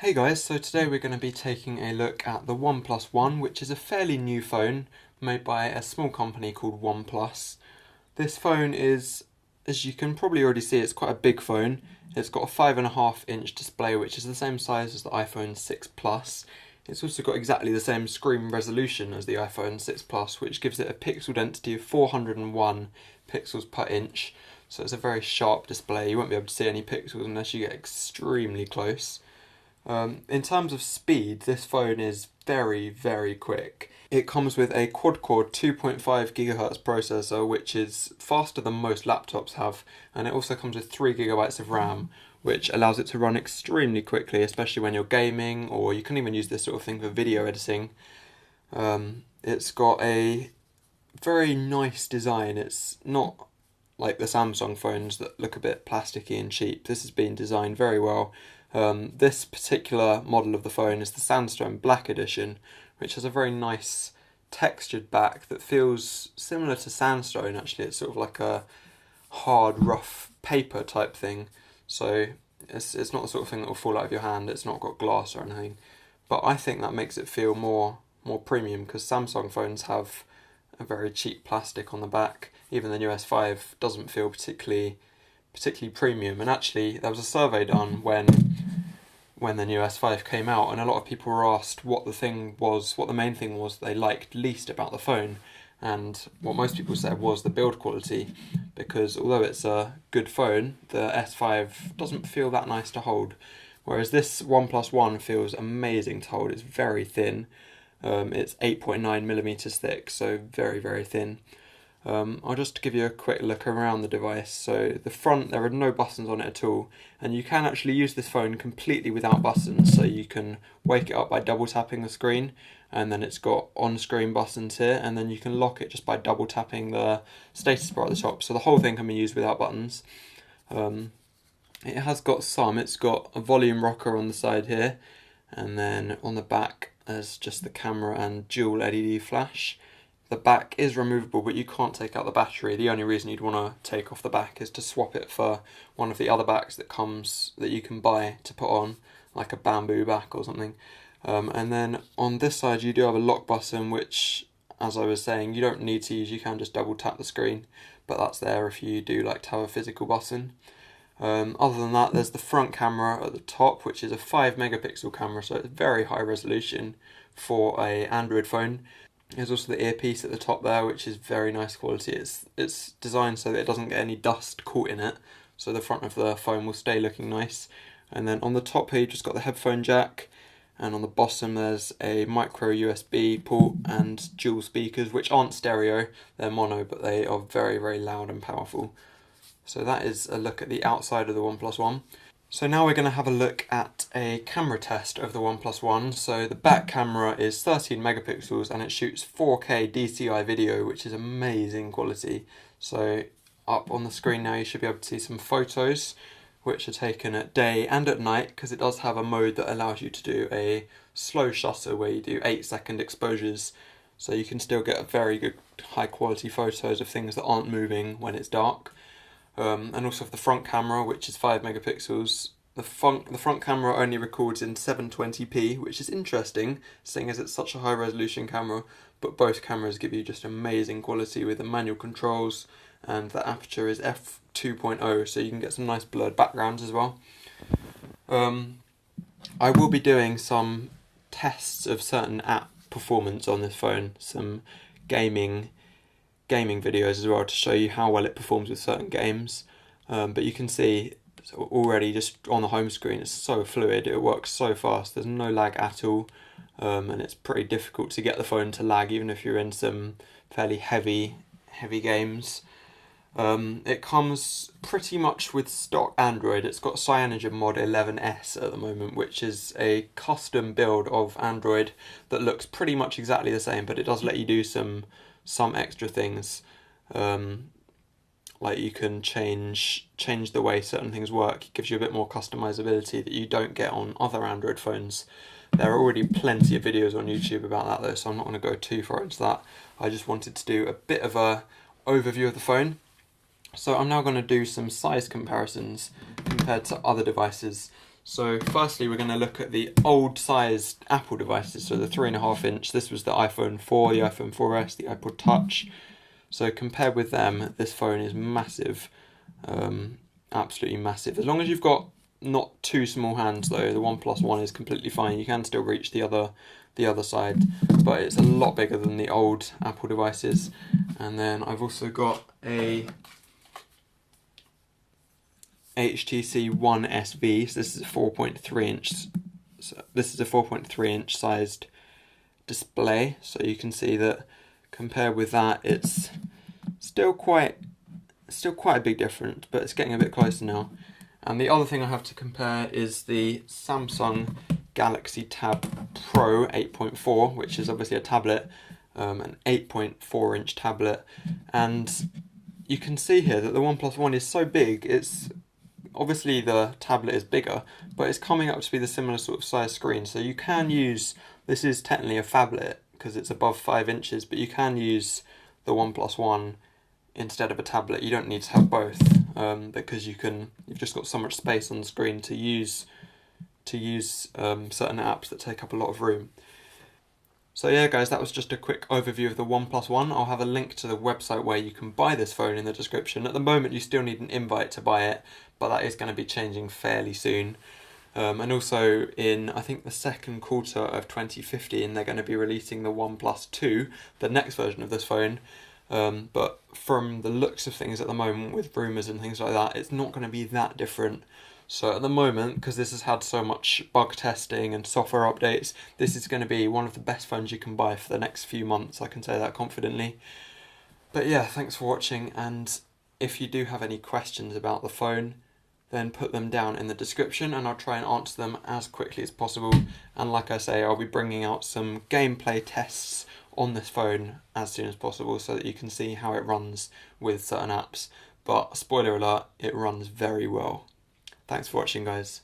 Hey guys, so today we're going to be taking a look at the Oneplus One, which is a fairly new phone made by a small company called Oneplus. This phone is, as you can probably already see, it's quite a big phone. It's got a 5.5-inch display, which is the same size as the iPhone 6 Plus. It's also got exactly the same screen resolution as the iPhone 6 Plus, which gives it a pixel density of 401 pixels per inch. So it's a very sharp display. You won't be able to see any pixels unless you get extremely close. In terms of speed, this phone is very, very quick. It comes with a quad-core 2.5 GHz processor, which is faster than most laptops have, and it also comes with 3 GB of RAM, which allows it to run extremely quickly, especially when you're gaming, or you can even use this sort of thing for video editing. It's got a very nice design. It's not like the Samsung phones that look a bit plasticky and cheap. This has been designed very well. This particular model of the phone is the Sandstone Black Edition, which has a very nice textured back that feels similar to sandstone actually. It's sort of like a hard, rough paper type thing. So it's not the sort of thing that will fall out of your hand. It's not got glass or anything. But I think that makes it feel more premium, because Samsung phones have a very cheap plastic on the back. Even the new S5 doesn't feel particularly premium. And actually, there was a survey done when the new S5 came out, and a lot of people were asked what the main thing was they liked least about the phone. And what most people said was the build quality, because although it's a good phone, the S5 doesn't feel that nice to hold. Whereas this OnePlus One feels amazing to hold. It's very thin. It's 8.9mm thick, so very, very thin. I'll just give you a quick look around the device. So the front, there are no buttons on it at all, and you can actually use this phone completely without buttons. So you can wake it up by double tapping the screen, and then it's got on-screen buttons here, and then you can lock it just by double tapping the status bar at the top. So the whole thing can be used without buttons. It has got it's got a volume rocker on the side here, and then on the back there's just the camera and dual LED flash. The back is removable, but you can't take out the battery. The only reason you'd want to take off the back is to swap it for one of the other backs that you can buy to put on, like a bamboo back or something. And then on this side you do have a lock button, which, as I was saying, you don't need to use. You can just double tap the screen, but that's there if you do like to have a physical button. Other than that, there's the front camera at the top, which is a 5-megapixel camera, so it's very high resolution for an Android phone. There's also the earpiece at the top there, which is very nice quality. It's designed so that it doesn't get any dust caught in it, so the front of the phone will stay looking nice. And then on the top here, you've just got the headphone jack, and on the bottom there's a micro USB port and dual speakers, which aren't stereo, they're mono, but they are very, very loud and powerful. So that is a look at the outside of the OnePlus One. So now we're going to have a look at a camera test of the OnePlus One. So the back camera is 13 megapixels and it shoots 4K DCI video, which is amazing quality. So up on the screen now you should be able to see some photos which are taken at day and at night, because it does have a mode that allows you to do a slow shutter where you do 8-second exposures. So you can still get a very good high quality photos of things that aren't moving when it's dark. And also for the front camera, which is 5 megapixels, the front camera only records in 720p, which is interesting, seeing as it's such a high resolution camera, but both cameras give you just amazing quality with the manual controls, and the aperture is f2.0, so you can get some nice blurred backgrounds as well. I will be doing some tests of certain app performance on this phone, some gaming videos as well, to show you how well it performs with certain games. But you can see already just on the home screen it's so fluid, it works so fast, there's no lag at all, and it's pretty difficult to get the phone to lag even if you're in some fairly heavy games. It comes pretty much with stock Android. It's got CyanogenMod 11S at the moment, which is a custom build of Android that looks pretty much exactly the same, but it does let you do some extra things, like you can change the way certain things work. It gives you a bit more customizability that you don't get on other Android phones. There are already plenty of videos on YouTube about that though, so I'm not going to go too far into that. I just wanted to do a bit of a overview of the phone. So I'm now going to do some size comparisons compared to other devices. So firstly we're going to look at the old sized Apple devices, so the 3.5 inch. This was the iPhone 4, the iPhone 4S, the iPod Touch. So compared with them, this phone is massive, absolutely massive. As long as you've got not too small hands though, the OnePlus One is completely fine. You can still reach the other side, but it's a lot bigger than the old Apple devices. And then I've also got a HTC One SV. So this is a 4.3 inch. So this is a 4.3 inch sized display. So you can see that compared with that, it's still quite a big difference, but it's getting a bit closer now. And the other thing I have to compare is the Samsung Galaxy Tab Pro 8.4, which is obviously a tablet, an 8.4 inch tablet. And you can see here that the OnePlus One is so big, it's obviously the tablet is bigger, but it's coming up to be the similar sort of size screen. So you can use, this is technically a phablet because it's above 5 inches, but you can use the OnePlus One instead of a tablet. You don't need to have both, because you've just got so much space on the screen to use certain apps that take up a lot of room. So yeah guys, that was just a quick overview of the OnePlus One. I'll have a link to the website where you can buy this phone in the description. At the moment you still need an invite to buy it, but that is going to be changing fairly soon. And also in, I think, the second quarter of 2015, they're going to be releasing the OnePlus 2, the next version of this phone. But from the looks of things at the moment, with rumours and things like that, it's not going to be that different. So at the moment, because this has had so much bug testing and software updates, this is going to be one of the best phones you can buy for the next few months, I can say that confidently. But yeah, thanks for watching, and if you do have any questions about the phone, then put them down in the description and I'll try and answer them as quickly as possible. And like I say, I'll be bringing out some gameplay tests on this phone as soon as possible so that you can see how it runs with certain apps. But spoiler alert, it runs very well. Thanks for watching guys.